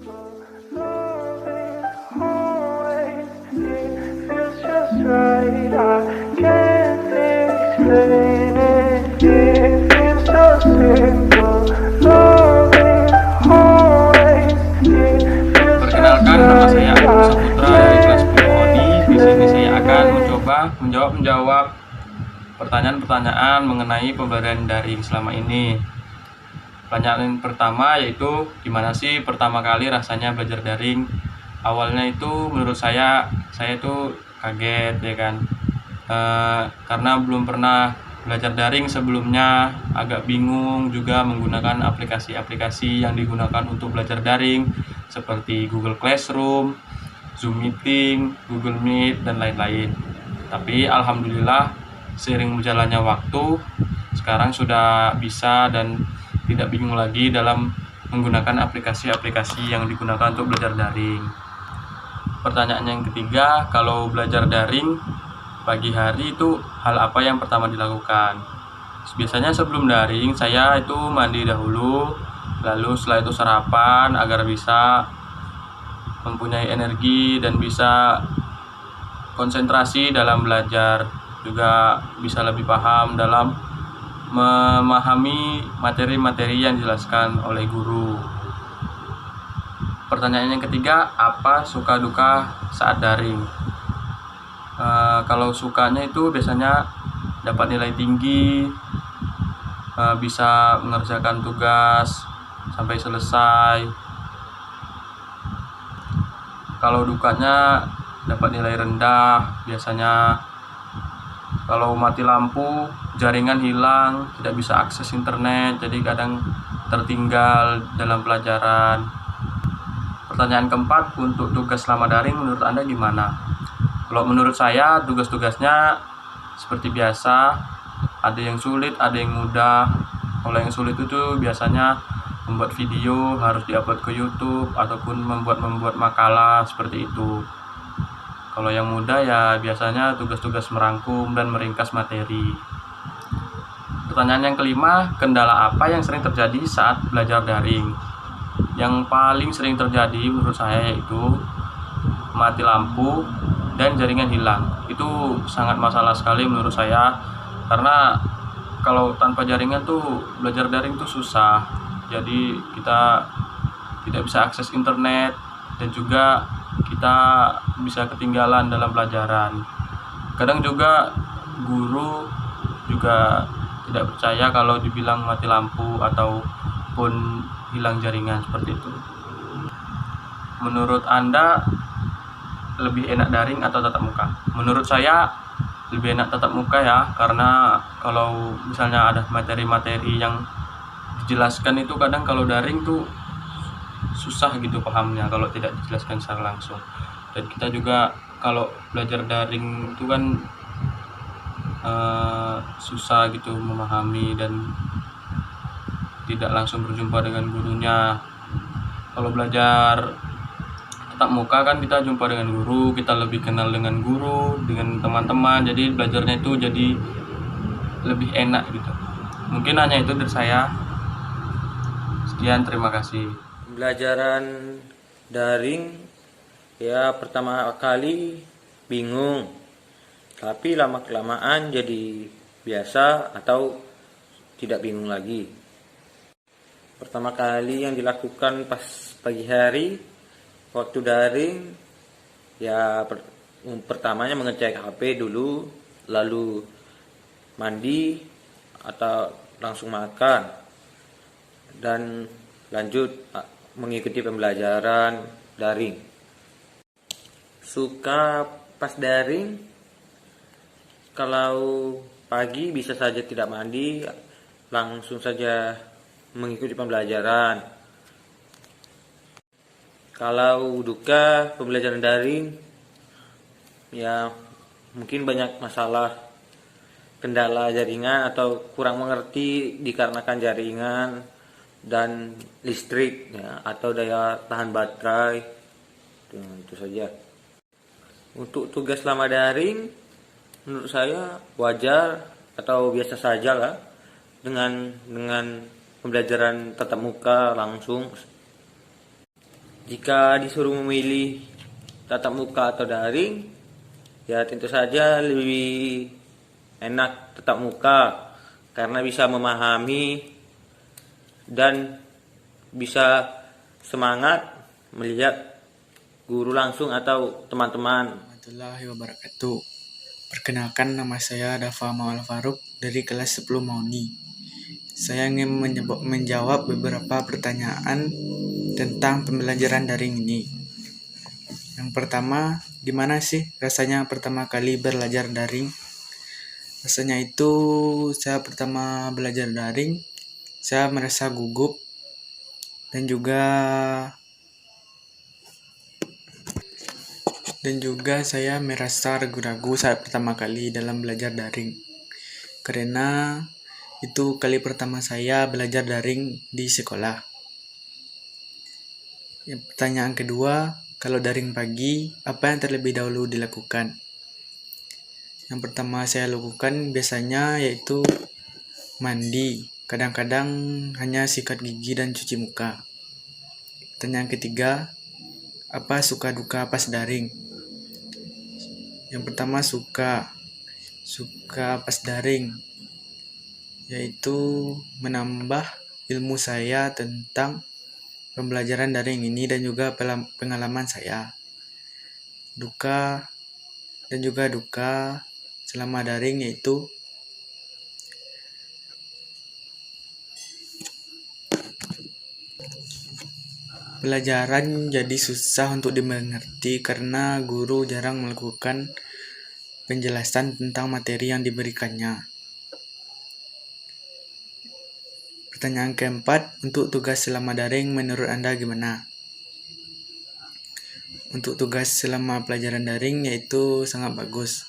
Perkenalkan, nama saya Agus Saputra dari kelas 10 ODI. Di sini saya akan mencoba menjawab pertanyaan-pertanyaan mengenai pembelajaran daring selama ini. Pertanyaan pertama yaitu, gimana sih pertama kali rasanya belajar daring? Awalnya itu menurut saya itu kaget ya kan, karena belum pernah belajar daring sebelumnya, agak bingung juga menggunakan aplikasi-aplikasi yang digunakan untuk belajar daring seperti Google Classroom, Zoom Meeting, Google Meet, dan lain-lain. Tapi alhamdulillah seiring berjalannya waktu, sekarang sudah bisa dan tidak bingung lagi dalam menggunakan aplikasi-aplikasi yang digunakan untuk belajar daring. Pertanyaan yang ketiga, kalau belajar daring pagi hari itu hal apa yang pertama dilakukan? Biasanya sebelum daring saya itu mandi dahulu, lalu setelah itu sarapan agar bisa mempunyai energi dan bisa konsentrasi dalam belajar, juga bisa lebih paham dalam memahami materi-materi yang dijelaskan oleh guru. Pertanyaan yang ketiga, apa suka duka saat daring? Kalau sukanya itu biasanya dapat nilai tinggi, bisa mengerjakan tugas sampai selesai. Kalau dukanya dapat nilai rendah, biasanya kalau mati lampu, jaringan hilang, tidak bisa akses internet, jadi kadang tertinggal dalam pelajaran. Pertanyaan keempat, untuk tugas selama daring menurut Anda gimana? Kalau menurut saya tugas-tugasnya seperti biasa, ada yang sulit, ada yang mudah. Kalau yang sulit itu biasanya membuat video harus diupload ke YouTube ataupun membuat makalah seperti itu. Kalau yang mudah ya biasanya tugas-tugas merangkum dan meringkas materi. Pertanyaan yang kelima, kendala apa yang sering terjadi saat belajar daring? Yang paling sering terjadi menurut saya yaitu mati lampu dan jaringan hilang. Itu sangat masalah sekali menurut saya, karena kalau tanpa jaringan tuh belajar daring tuh susah. Jadi kita tidak bisa akses internet dan juga kita bisa ketinggalan dalam pelajaran. Kadang juga guru juga tidak percaya kalau dibilang mati lampu ataupun hilang jaringan seperti itu. Menurut Anda lebih enak daring atau tatap muka? Menurut saya lebih enak tatap muka ya, karena kalau misalnya ada materi-materi yang dijelaskan itu kadang kalau daring tuh susah gitu pahamnya kalau tidak dijelaskan secara langsung. Dan kita juga kalau belajar daring itu kan susah gitu memahami dan tidak langsung berjumpa dengan gurunya. Kalau belajar tatap muka kan kita jumpa dengan guru, kita lebih kenal dengan guru, dengan teman-teman, jadi belajarnya itu jadi lebih enak gitu. Mungkin hanya itu dari saya. Sekian, terima kasih. Pembelajaran daring ya pertama kali bingung, tapi lama-kelamaan jadi biasa atau tidak bingung lagi. Pertama kali yang dilakukan pas pagi hari waktu daring ya pertamanya mengecek HP dulu, lalu mandi atau langsung makan dan lanjut mengikuti pembelajaran daring. Suka pas daring, kalau pagi bisa saja tidak mandi, langsung saja mengikuti pembelajaran. Kalau duka pembelajaran daring ya mungkin banyak masalah, kendala jaringan atau kurang mengerti dikarenakan jaringan dan listrik ya, atau daya tahan baterai. Itu saja. Untuk tugas selama daring menurut saya wajar atau biasa saja lah dengan pembelajaran tatap muka langsung. Jika disuruh memilih tatap muka atau daring, ya tentu saja lebih enak tatap muka karena bisa memahami dan bisa semangat melihat guru langsung atau teman-teman. Warahmatullahi wabarakatuh. Perkenalkan, nama saya Dafa Mawal Faruk dari kelas 10 Mauni. Saya ingin menjawab beberapa pertanyaan tentang pembelajaran daring ini. Yang pertama, gimana sih rasanya pertama kali belajar daring? Rasanya itu saya pertama belajar daring, saya merasa gugup dan juga saya merasa ragu-ragu saat pertama kali dalam belajar daring. Karena itu kali pertama saya belajar daring di sekolah. Pertanyaan kedua, kalau daring pagi, apa yang terlebih dahulu dilakukan? Yang pertama saya lakukan biasanya yaitu mandi. Kadang-kadang hanya sikat gigi dan cuci muka. Pertanyaan ketiga, apa suka duka pas daring? Yang pertama suka pas daring, yaitu menambah ilmu saya tentang pembelajaran daring ini dan juga pengalaman saya. Duka dan juga duka selama daring yaitu pelajaran jadi susah untuk dimengerti karena guru jarang melakukan penjelasan tentang materi yang diberikannya. Pertanyaan keempat, untuk tugas selama daring menurut Anda gimana? Untuk tugas selama pelajaran daring yaitu sangat bagus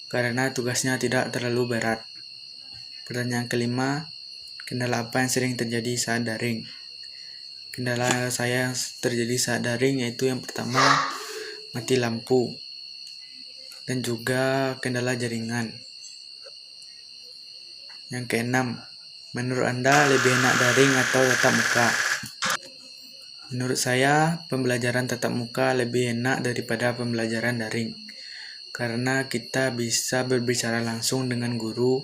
karena tugasnya tidak terlalu berat. Pertanyaan kelima, kendala apa yang sering terjadi saat daring? Kendala saya yang terjadi saat daring yaitu yang pertama, mati lampu dan juga kendala jaringan. Yang keenam, menurut Anda lebih enak daring atau tatap muka? Menurut saya, pembelajaran tatap muka lebih enak daripada pembelajaran daring karena kita bisa berbicara langsung dengan guru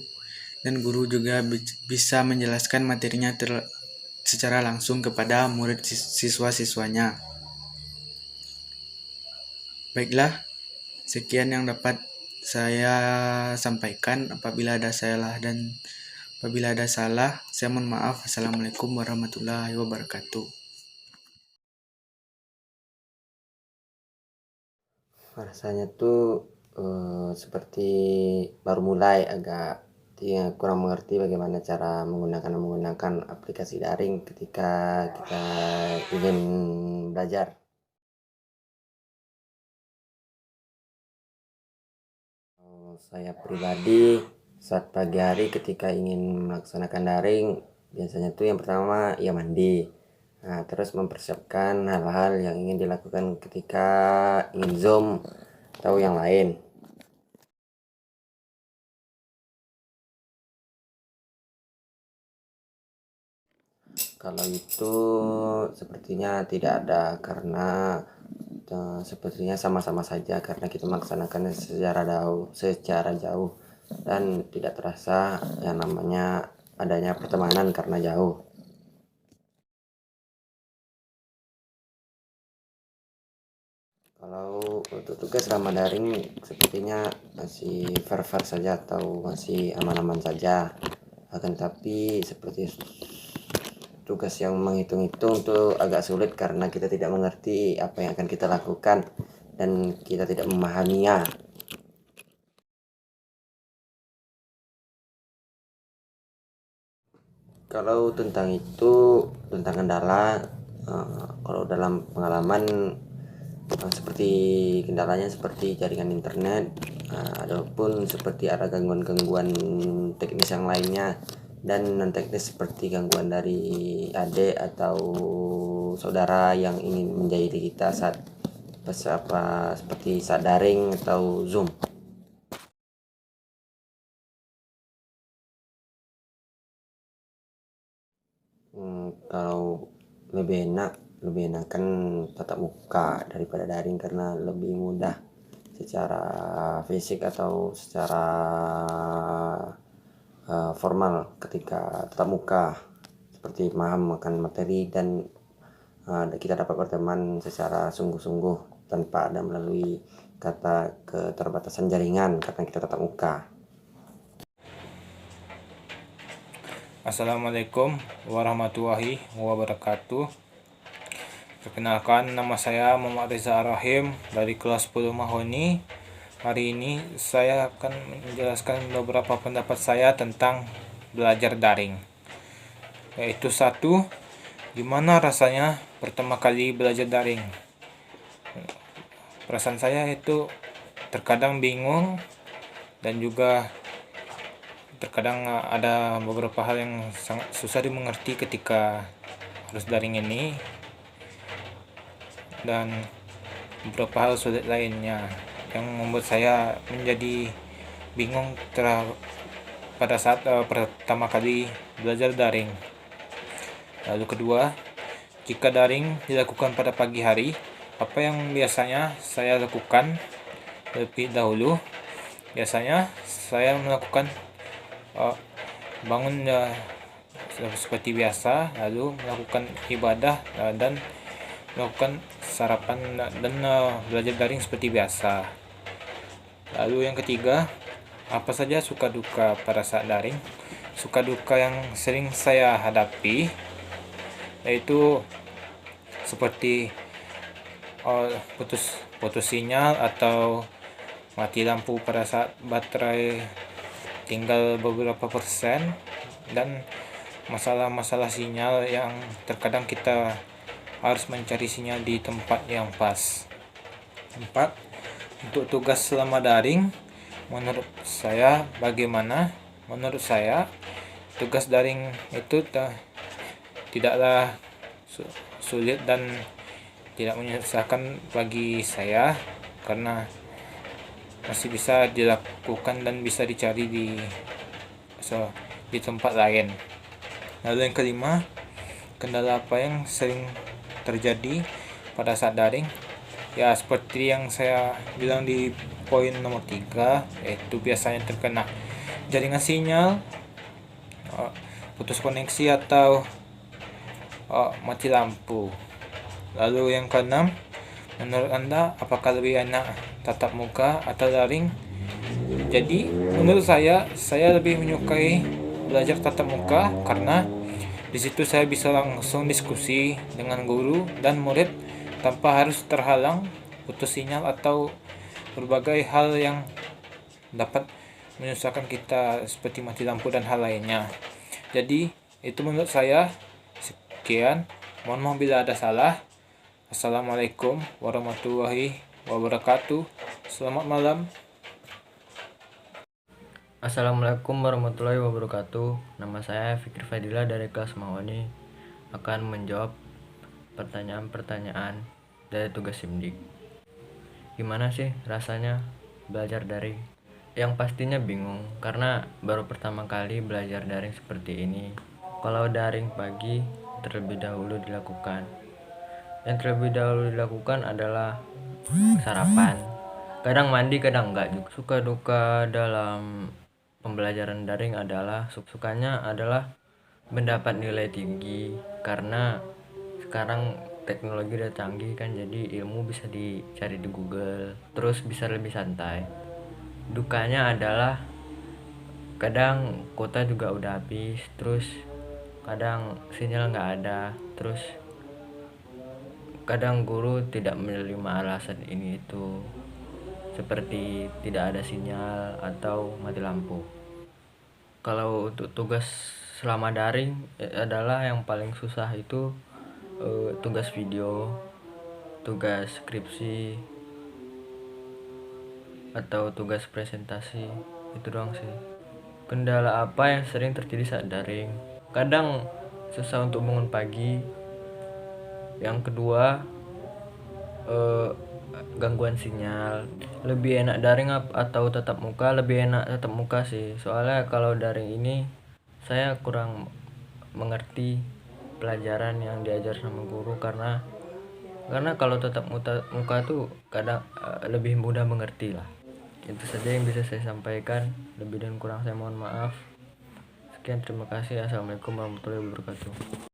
dan guru juga bisa menjelaskan materinya secara langsung kepada murid siswa-siswanya. Baiklah, sekian yang dapat saya sampaikan. Apabila ada salah, saya mohon maaf. Assalamualaikum warahmatullahi wabarakatuh. Rasanya tuh seperti baru mulai, agak kurang mengerti bagaimana cara menggunakan aplikasi daring ketika kita ingin belajar. Saya pribadi saat pagi hari ketika ingin melaksanakan daring, biasanya tuh yang pertama ya mandi. Nah, terus mempersiapkan hal-hal yang ingin dilakukan ketika ingin Zoom atau yang lain. Kalau itu sepertinya tidak ada karena sepertinya sama-sama saja karena kita melaksanakannya secara jauh dan tidak terasa yang namanya adanya pertemanan karena jauh. Kalau untuk tugas selama daring sepertinya masih fair-fair saja atau masih aman-aman saja. Akan tapi seperti tugas yang menghitung-hitung itu agak sulit karena kita tidak mengerti apa yang akan kita lakukan dan kita tidak memahaminya. Kalau tentang kendala, kalau dalam pengalaman seperti kendalanya seperti jaringan internet, ataupun seperti ada gangguan-gangguan teknis yang lainnya dan non teknis seperti gangguan dari adik atau saudara yang ingin menjahili kita saat seperti saat daring atau Zoom. Kalau lebih enak lebih enakan tatap muka daripada daring karena lebih mudah secara fisik atau secara formal ketika tatap muka, seperti paham akan materi dan kita dapat berteman secara sungguh-sungguh tanpa ada melalui kata keterbatasan jaringan karena kita tatap muka. Assalamualaikum warahmatullahi wabarakatuh. Perkenalkan, nama saya Muhammad Reza Rahim dari kelas 10 Mahoni. Hari ini saya akan menjelaskan beberapa pendapat saya tentang belajar daring. Yaitu satu, gimana rasanya pertama kali belajar daring? Perasaan saya itu terkadang bingung dan juga terkadang ada beberapa hal yang sangat susah dimengerti ketika harus daring ini, dan beberapa hal sulit lainnya yang membuat saya menjadi bingung pada saat pertama kali belajar daring. Lalu kedua, jika daring dilakukan pada pagi hari, apa yang biasanya saya lakukan lebih dahulu? Biasanya saya melakukan bangun seperti biasa, lalu melakukan ibadah dan melakukan sarapan dan belajar daring seperti biasa. Lalu yang ketiga, apa saja suka duka pada saat daring? Suka duka yang sering saya hadapi yaitu seperti putus sinyal atau mati lampu pada saat baterai tinggal beberapa persen, dan masalah-masalah sinyal yang terkadang kita harus mencari sinyal di tempat yang pas. 4. Untuk tugas selama daring, menurut saya bagaimana? Menurut saya tugas daring itu tidaklah sulit dan tidak menyusahkan bagi saya karena masih bisa dilakukan dan bisa dicari di tempat lain. Lalu yang kelima, kendala apa yang sering terjadi pada saat daring? Ya, seperti yang saya bilang di poin nomor 3, yaitu biasanya terkena jaringan sinyal, putus koneksi atau mati lampu. Lalu yang keenam, menurut Anda apakah lebih enak tatap muka atau daring? Jadi menurut saya lebih menyukai belajar tatap muka karena di situ saya bisa langsung diskusi dengan guru dan murid tanpa harus terhalang putus sinyal atau berbagai hal yang dapat menyusahkan kita seperti mati lampu dan hal lainnya. Jadi itu menurut saya. Sekian, mohon maaf bila ada salah. Assalamualaikum warahmatullahi wabarakatuh. Selamat malam. Assalamualaikum warahmatullahi wabarakatuh. Nama saya Fikri Fadila dari kelas Mahoni, akan menjawab pertanyaan-pertanyaan dari tugas SIMDIK. Gimana sih rasanya belajar daring? Yang pastinya bingung karena baru pertama kali belajar daring seperti ini. Kalau daring pagi terlebih dahulu dilakukan. Yang terlebih dahulu dilakukan adalah sarapan. Kadang mandi, kadang enggak juga. Suka duka dalam pembelajaran daring adalah sukanya adalah mendapat nilai tinggi karena sekarang teknologi udah canggih kan, jadi ilmu bisa dicari di Google, terus bisa lebih santai. Dukanya adalah kadang kuota juga udah habis, terus kadang sinyal nggak ada, terus kadang guru tidak menerima alasan ini itu, seperti tidak ada sinyal atau mati lampu. Kalau untuk tugas selama daring adalah yang paling susah itu tugas video, tugas skripsi, atau tugas presentasi. Itu doang sih. Kendala apa yang sering terjadi saat daring? Kadang susah untuk bangun pagi. Yang kedua, gangguan sinyal. Lebih enak daring atau tatap muka? Lebih enak tatap muka sih, soalnya kalau daring ini saya kurang mengerti pelajaran yang diajar sama guru, karena kalau tatap muka tuh kadang lebih mudah mengerti lah. Itu saja yang bisa saya sampaikan, lebih dan kurang saya mohon maaf. Sekian, terima kasih. Assalamualaikum warahmatullahi wabarakatuh.